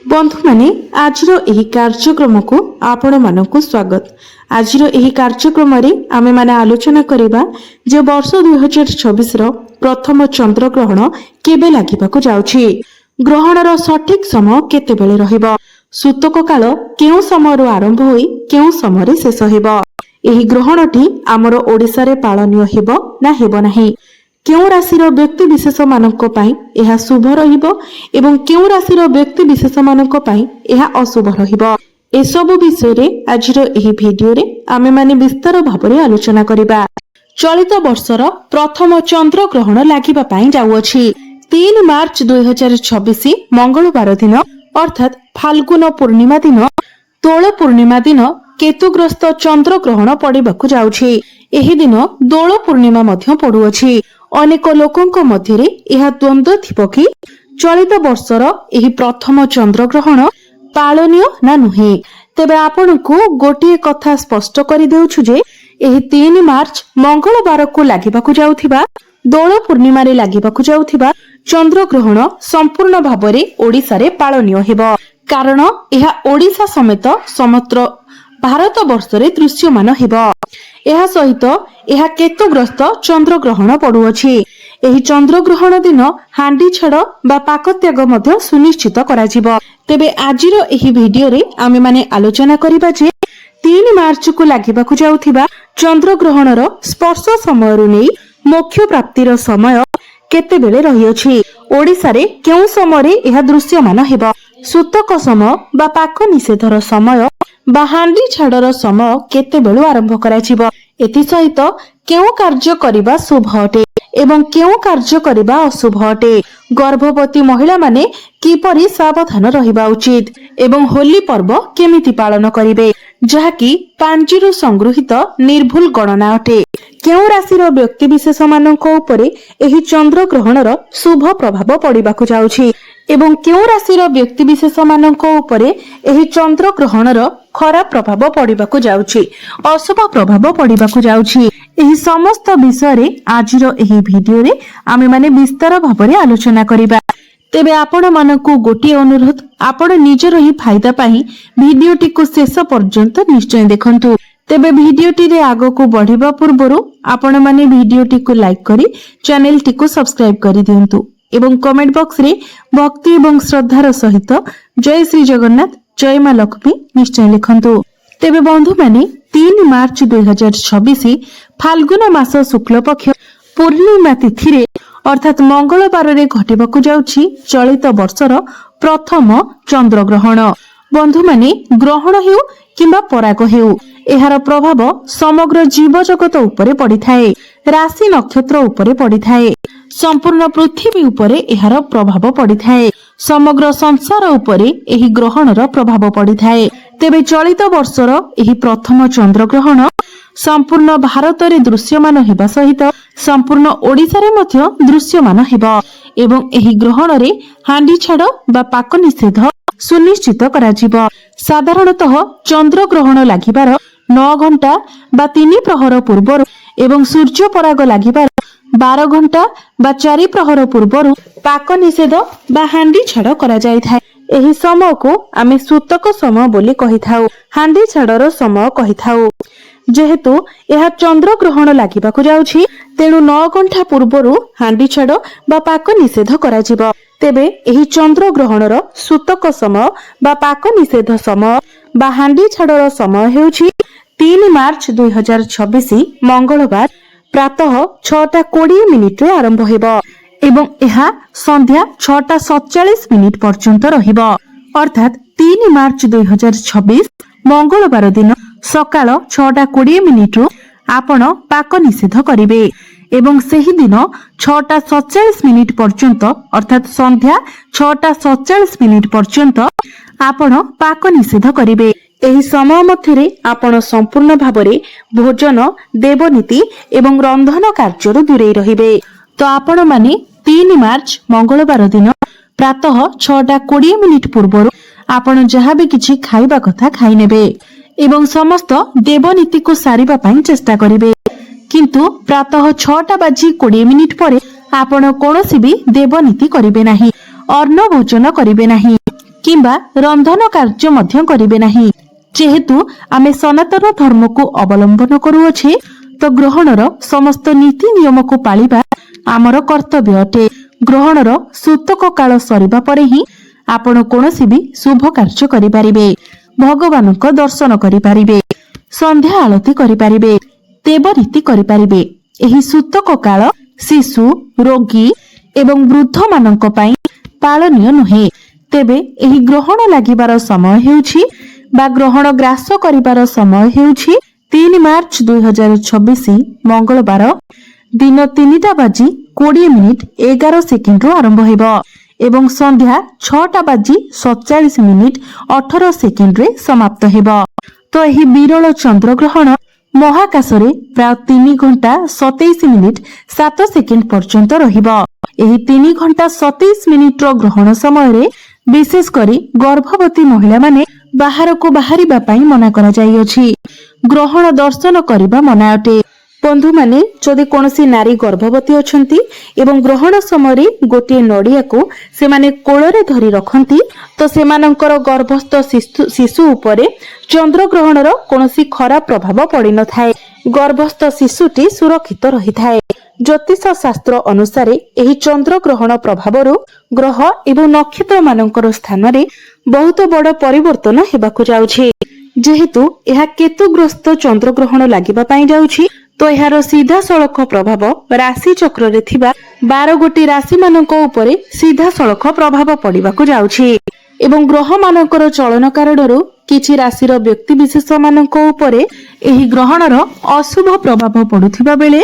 बंधु माने आजिर एही कार्यक्रम को आपण मानकु स्वागत। आजिर एही कार्यक्रम रे आमे माने आलोचना करिबा जे वर्ष 2026 रो प्रथम चंद्र ग्रहण केबे लागिबाकु जाउछि, ग्रहणर सठिक समय केते बेले रहिबो, सूतक काल केउ समयरो आरंभ होई केउ समय शेष हेबो, एही ग्रहणटी हमर ओडिसा रे पालनीय हेबो ना हेबो नाही, केउ राशिर व्यक्ति विशेष मानक पई एहा शुभ रहिबो एवं केउ राशिर व्यक्ति विशेष मानक पई एहा अशुभ रहिबो। ए सब विषय रे आजिर एही भिडियो रे आमे माने विस्तार भाबरे आलोचना करिबा। चलित वर्षर प्रथम चंद्र ग्रहण लागिबा पई जाउअछि 3 मार्च 2026 मंगलवार दिन अर्थात फाल्गुन पूर्णिमा दिन दोल पूर्णिमा दिन केतुग्रस्त चंद्र ग्रहण पड़िबाकु जाउछि। एही दिन दोल पूर्णिमा मध्य पड़ुअछि। अनेक लोकंक मध्यरे एहा द्वंद्व थिबो कि चलित वर्षर एही प्रथम चंद्र ग्रहण पालनीय ना नुहे। तेबे आपनकु गोटिए कथा स्पष्ट करि देउछु जे एही 3 मार्च मंगलवार को लागिबाकु जाउथिबा दोल पूर्णिमा रे लागिबाकु जाउथिबा चंद्र ग्रहण संपूर्ण भाबरे ओडिसा रे पालनीय हेबो, कारण एहा ओडिसा समेत समग्र भारत वर्ष रे दृश्यमान हेबो। एहा सहित एहा केतुग्रस्त चंद्र ग्रहण पड़ुअछि। एही चंद्र ग्रहण दिन हांडी छाड़ बा पाक त्याग मध्य सुनिश्चित कराजिबो। तेबे आजिर एही भिडियो रे आमे माने आलोचना करिबा जे 3 मार्च को लागिबाकु जाउथिबा चंद्र ग्रहणर स्पर्श समय रु नै मोक्ष प्राप्तिर समय केते बेले रहिअछि, ओडिसा रे केउ समय रे एहा दृश्यमान हेबो, सूतक समय बा पाक निषेधर समय बा हांडी छाड़र समय केते बेलु आरंभ कराजिबो, एति सहित केउ कार्य करिबा शुभ अटे एवं केउ कार्य करिबा अशुभ अटे, गर्भवती महिला माने किपरि सावधान रहिबा उचित एवं होली पर्व केमिति पालन करिवे जहाकि पांजीरु संगृहित निर्भुल गणना अटे। केउ राशिर व्यक्ति विशेष मानक उपरे एही चंद्र ग्रहणर शुभ प्रभाव पड़िबाकु जाउछि एवं केउ राशिर व्यक्ति विशेष मानक उपरे एही चंद्र ग्रहणर खराब प्रभाव पड़िबाकु जाउछि, अशुभ प्रभाव पड़िबाकु जाउछि। एही समस्त विषय रे आजिर एही भिडियो रे आमे माने विस्तार भाबरे आलोचना करिबा। तेबे आपण मानकु गोटी अनुरोध, आपण निजर ही फायदा पाही भिडियोटी को शेष पर्यंत निश्चय देखंतु। तेबे भिडियोटी रे आगो को बढ़िबा पूर्वरु आपण माने भिडियोटी को लाइक करी चैनल टी को सब्सक्राइब करी दियंतु एवं कमेंट बॉक्स रे भक्ति एवं श्रद्धार सहित जय श्री जगन्नाथ जय मां लक्ष्मी निश्चय लिखंतु। तेबे बंधु माने 3 मार्च 2026 फाल्गुन मास शुक्ल पक्ष पूर्णिमा तिथि रे अर्थात मंगलवार रे घटिबाकु जाउछि चलित वर्षर प्रथम चंद्र ग्रहण। बंधु माने ग्रहण हेउ किंबा पराग हेउ एहार प्रभाव समग्र जीव जगत उपरे पड़िथाए, राशि नक्षत्र उपरे पड़िथाए, संपूर्ण पृथ्वी उपरे एहार प्रभाव पड़िथाए, समग्र संसार उपरे एही ग्रहणर प्रभाव पड़िथाए। तेबे चलित वर्षर एही प्रथम चंद्र ग्रहण संपूर्ण भारत रे दृश्यमान हेबा सहित संपूर्ण ओडिसा रे मध्य दृश्यमान हेबो एवं एही ग्रहण रे हांडी छाड़ बा पाक निषेध सुनिश्चित कराजिबो। साधारणतः चंद्र ग्रहण लागिबार 9 घंटा बा 3 प्रहर पूर्वरु एवं सूर्य पराग लागिबार 12 घंटा बा 4 प्रहर पूर्वरु पाक निषेध बा हांडी छाड़ करा जाय थाए। एही समय को आमे सूतक समय बोली कहिथाउ, हांडी छाड़र समय कहिथाउ। जेहेतु यह चंद्र ग्रहण लागिबाकु जाउछि तेणु 9 घंटा पूर्वरु हांडी छाड़ बा पाक निषेध कराजिबो। तेबे एही चंद्र ग्रहणर सूतक समय बा पाक निषेध समय बा हांडी छाड़र समय हेउछि 3 मार्च 2026 मंगलवार प्रातः 6:20 रे आरंभ हेबो एवं एहा संध्या 6:47 पर्यंत रहिबो, अर्थात 3 मार्च 2026 मंगलवार दिन सकाळ 6:20 रु आपण पाक निषेध करिवे एवं सेही दिन 6:47 पर्यंत अर्थात संध्या 6:47 पर्यंत आपण पाक निषेध करिवे। एही समय मध्यरे आपण संपूर्ण भाबरे भोजन देवनीति एवं रंधन कार्य दूरे रहिबे। तो आपण माने 3 मार्च मंगलवार दिन प्रातः 6:20 पूर्वरु आपण जहाँ भी किछि खाइबा कथा खाइ नेबे एवं समस्त देवनीति को सारिबा पई चेष्टा करिवे, किंतु प्रातः 6:20 परे आपण कोनोसी भी देवनीति करिवे नाही, अन्न भोजन करिवे नाही, किंबा रंधन कार्य मध्य करिवे नाही। जेहेतु आमे सनातन धर्म को अवलंबन करुअछे तो ग्रहणर समस्त नीति नियम को पालिबा आमर कर्तव्य अटे। ग्रहणर सूतक काल सरिबा परे ही आपण कोनोसी भी शुभ कार्य करि पारिबे, भगवानक दर्शन करि पारिबे, संध्या आलती करि पारिबे, देव रीति करि पारिबे। एही सूतक काल शिशु, रोगी एवं वृद्ध मानक पई पालनीय नुहे। तेबे एही ग्रहण लागिबार समय हेउछि बा ग्रहण ग्रास करिबार समय हेउछि 3 मार्च 2026 मंगलवार दिन 3:20 रु आरंभ हेबो एवं संध्या 6:47 रे समाप्त हेबो। तो एही विरल चंद्र ग्रहण महाकाशरे प्राय 3 घंटा 27 मिनिट 7 सेकेंड पर्यंत रहिबो। एही 3 घंटा 27 मिनिट रो ग्रहण समय रे विशेष करी गर्भवती महिला माने बाहर को बाहरिबा पई मना करा जाई अछि। ग्रहण दर्शन करिबा मना अटे। बंधु माने जदि कोनोसी नारी गर्भवती अछंती एवं ग्रहण समय गोटे नड़िया को से माने कोଳରେ धरी रखंती तो सेमानंकर गर्भस्थ शिशु उपरे चंद्र ग्रहणर कोनोसी खराब प्रभाव पड़ी न थाए। गर्भस्थ शिशुटी सुरक्षित रही थाए। ज्योतिष शास्त्र अनुसारे एही चंद्र ग्रहण प्रभावरु ग्रह एवं नक्षत्र मानकर स्थान रे बहुत बड़ परिवर्तन हेबाकु जाउछि। जेहेतु एहा केतुग्रस्त चंद्र ग्रहण लागिबा पई जाउछि तो एहार सीधा सड़क प्रभाव राशि चक्र रे थिबा 12 गोटी राशि मानक उपरे सीधा सड़क प्रभाव पड़िबाकु जाउछि एवं ग्रह मानकर चलन कारणरू किछि राशिर व्यक्ति विशेष मानक उपरे एही ग्रहणर अशुभ प्रभाव पडुथिबा बेले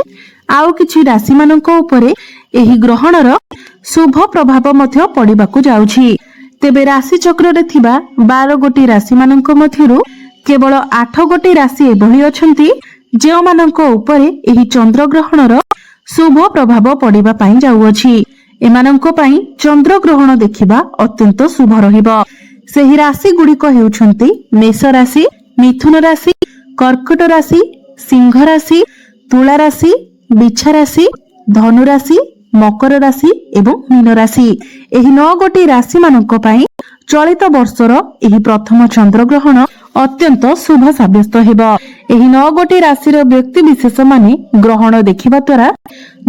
आउ किछि राशि मानक उपरे एही ग्रहणर शुभ प्रभाव मध्य पड़िबाकु जाउछि। तेबे राशि चक्र रे थिबा 12 गोटी राशि मानक मध्यरु केवल 8 गोटी राशि एभଳି अछंती जेओ मानक उपरे एही चंद्र ग्रहणर शुभ प्रभाव पड़िबा पई जाउअछि। एमानंको पई चंद्र ग्रहण देखिबा अत्यंत शुभ रहिबो। सेही राशि गुड़िक हेउछंती मेष राशि, मिथुन राशि, कर्कट राशि, सिंह राशि, तुला राशि, बिच्छा राशि, धनु राशि, मकर राशि एवं मीन राशि। एही 9 गोटी राशि मानक पई चलित वर्षर एही प्रथम चंद्र ग्रहण अत्यंत शुभ साब्यस्त हेबो। एही 9 गोटी राशिर व्यक्ति विशेष माने ग्रहण देखिबा द्वारा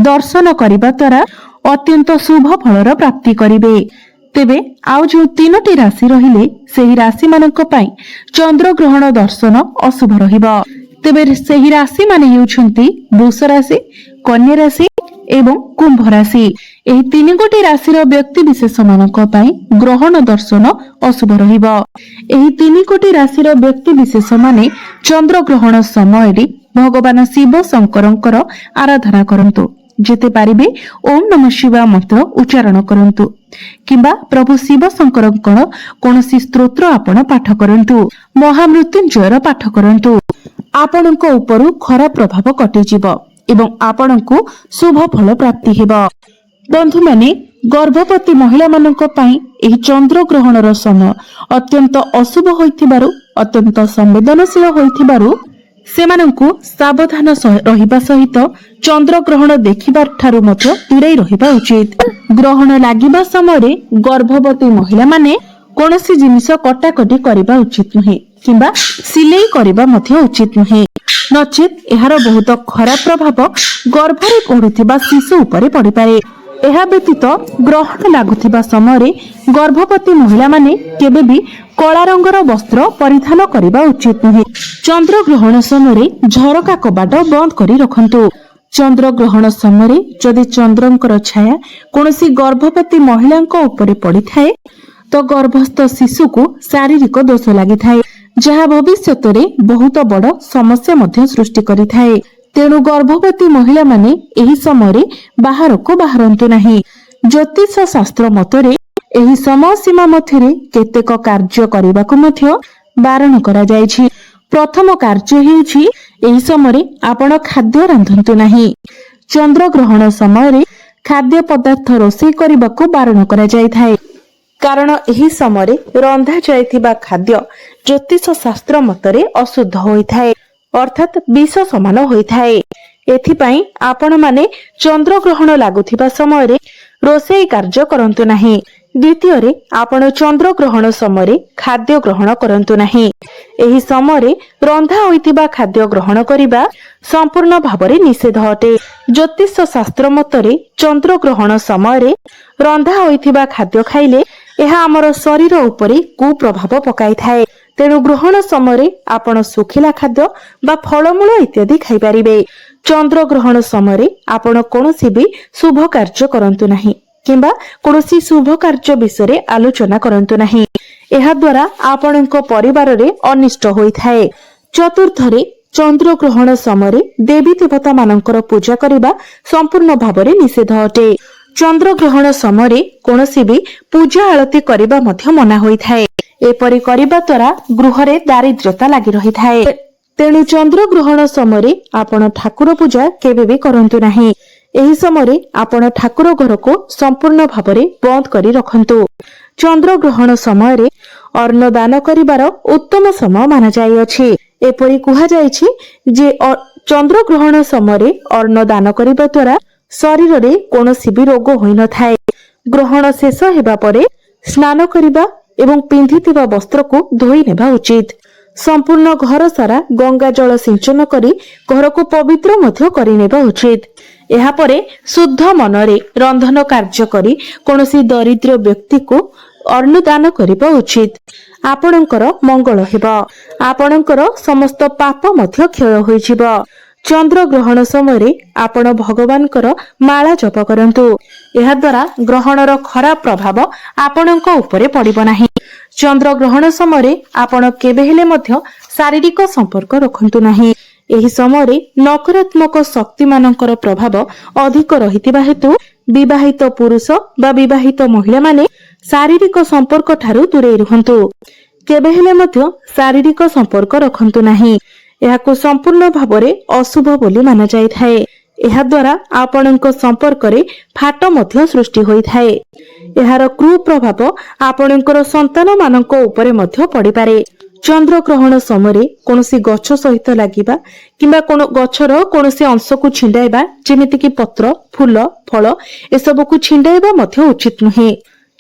दर्शन करिबा द्वारा अत्यंत शुभ फलर प्राप्ति करिवे। तेबे आउ जो 3टी राशि रहिले सेही राशि मानक पई चंद्र ग्रहण दर्शन अशुभ रहिबो। तेबे सेही राशि माने हेउछंती वृष राशि, कन्या राशि एवं कुंभ राशि। एही 3 गोटी राशिर व्यक्ति विशेष मानक पई ग्रहण दर्शन अशुभ रहिबो। एही 3 गोटी राशिर व्यक्ति विशेष माने चंद्र ग्रहण समय रे भगवान शिव शंकरंकर आराधना करंतु। जेते पारिबे ओम नमः शिवाय मंत्र उच्चारण करंतु किंबा प्रभु शिव शंकरंकर कोनोसी स्तोत्र आपण पाठ करंतु, महामृत्युंजयर पाठ करंतु। आपणको उपरु खराब प्रभाव कटि जिवो एवं आपणको शुभ फल प्राप्ति हेबो। बंधु माने गर्भवती महिला मानक पई एही चंद्र ग्रहणर समय अत्यंत अशुभ होइथिबारु अत्यंत संवेदनशील होइथिबारु सेमानंकु सावधान रहिबा सहित चंद्र ग्रहण देखिबार ठारू मध्य दूरै रहिबा उचित। ग्रहण लागिबा समय गर्भवती महिला माने कोनोसी जिनिस कटाकटी करिबा उचित नुहे किंबा सिलेई करिबा मध्य उचित नुहे, नचेत एहार बहुत खराब प्रभाव गर्भरे पढुथिबा शिशु उपरे पड़ि पारे। एहा व्यतीत ग्रहण लागुथिबा समय गर्भवती महिला माने केबे भी कला रंगर वस्त्र परिधान करिबा उचित नुहे। चंद्र ग्रहण समय झरका कबाट बंद करी रखंतु। चंद्र ग्रहण समय जदि चंद्रंकर छाया कोनोसी गर्भवती महिलांक उपरे पड़ी थाए तो गर्भस्थ शिशु को शारीरिक दोष लागि थाए, जहा भविष्यत रे बहुत बड़ समस्या मध्य सृष्टि करि थाए। तेणु गर्भवती महिला माने एही समय बाहर को बाहरंतु नाही। ज्योतिष शास्त्र मतरे एही समय सीमा मध्यरे केतेक कार्य करिबाकु मध्य बारण करा जायछि। प्रथम कार्य हेउछि एही समय आपण खाद्य रांधंतु नाही। चंद्र ग्रहण समय खाद्य पदार्थ रोषेई करिबाकु बारण करा जाय थाए, कारण एही समय रंधा जायथिबा खाद्य ज्योतिष शास्त्र मतरे अशुद्ध होई थाए, अर्थात विष समान होई थाए। एथिपाई आपण माने चंद्र ग्रहण लागुथिबा समय रोषेई कार्य करंतु नाही। द्वितीय आपण चंद्र ग्रहण समय खाद्य ग्रहण करंतु नाही। एही समय रंधा होइतिबा खाद्य ग्रहण करिबा संपूर्ण भावरे निषेध अटे। ज्योतिष शास्त्र मतरे चंद्र ग्रहण समय रंधा होइतिबा खाद्य खाइले एहा हमर शरीर उपरे कुप्रभाव पकाई थाए। तेणु ग्रहण समय आपण सुखिला खाद्य बा फलमूल इत्यादि खाई पारिबे। चंद्र ग्रहण समय आपण कोनोसी भी शुभ कार्य करंतु नाही किंबा कोनोसी शुभ कार्य विषय आलोचना करंतु नाही। एहा द्वारा आपणको परिवार रे अनिष्ट होई थाए। चतुर्थरे चंद्र ग्रहण समय देवी देवता मानकर पूजा करिबा संपूर्ण भावरे निषेध अटे। चंद्र ग्रहण समय कोनोसी भी पूजा आरती करिबा मध्य मना होई थाए। एपरि करिबा द्वारा गृह रे दारिद्र्यता लागि रही थाए। तेणु चंद्र ग्रहण समय आपण ठाकुर पूजा केबे भी करंतु नाही। एही समय आपण ठाकुर घर को संपूर्ण भावरे बंद करी रखंतु। चंद्र ग्रहण समय अन्न दान करिबार उत्तम समय माना जाय अछि। एपरि कुहा जायछि जे चंद्र ग्रहण समय अन्न दान करिबा द्वारा शरीर रे कोनोसी भी रोग होई न थाए। ग्रहण शेष हेबा परे स्नान करिबा एवं पिंधिथिबा वस्त्र को धोई नेबा उचित। संपूर्ण घर सारा गंगा जल सिंचन करी घर को पवित्र मध्य करि नेबा उचित। एहा परे शुद्ध मनरे रंधन कार्य करी कोनोसी दरिद्र व्यक्ति को अन्न दान करिबा उचित। आपणकर मंगल हेबा। आपणकर समस्त पाप मध्य क्षय होई जिवो। चंद्र ग्रहण समय आपण भगवानकर माला जप करंतु। एहा द्वारा ग्रहणर खराब प्रभाव आपणक उपरे पड़िबो नाही। चंद्र ग्रहण समय आपण केबे हेले मध्य शारीरिक संपर्क रखंतु नाही। एही समय नकारात्मक शक्ति मानकर प्रभाव अधिक रहितिबा हेतु विवाहित पुरुष बा विवाहित महिला माने शारीरिक संपर्क ठारू दूरे रहंतु। केबे हेले मध्य शारीरिक संपर्क रखंतु नाही। एहाको संपूर्ण भावरे अशुभ बोली माना जाय थाए। एहा द्वारा आपणक संपर्क रे फाट मध्य सृष्टि होई थाए। एहार कुप्रभाव आपणकर संतान मानक उपरे मध्य पड़ी पारे। चंद्र ग्रहण समय कोनोसी गछ सहित लागिबा किंबा कोनो गछर कोनोसी अंश को छिंडाइबा जेमिति कि पत्र फूल फल एसबु को छिंडाइबा मध्य उचित नुहे।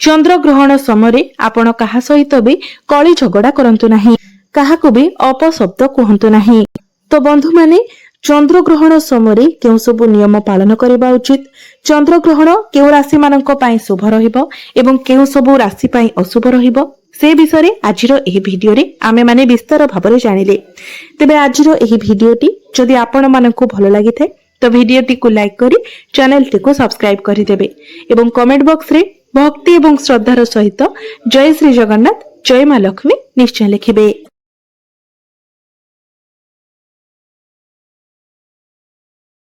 चंद्र ग्रहण समय आपण काहा सहित भी कଳି झगड़ा करंतु नाही। काहाकु भी अपशब्द कहंतु नाही। तो बंधु माने चंद्र ग्रहण समय केउ सब नियम पालन करबा उचित। चंद्र ग्रहण केउ राशि मानक पई शुभ रहिबो एवं केउ सब राशि पई अशुभ रहिबो से विषय आजिर एही भिडियो रे आमे माने विस्तार भाबरे जानिले। तबे आजिर एही भिडियोटी जदि आपण मानकु भलो लागिथे तो भिडियोटी को लाइक करी चैनल टी को सब्सक्राइब करि देबे एवं कमेंट बॉक्स रे भक्ति एवं श्रद्धार सहित जय श्री जगन्नाथ जय मां लक्ष्मी निश्चय लिखिबे।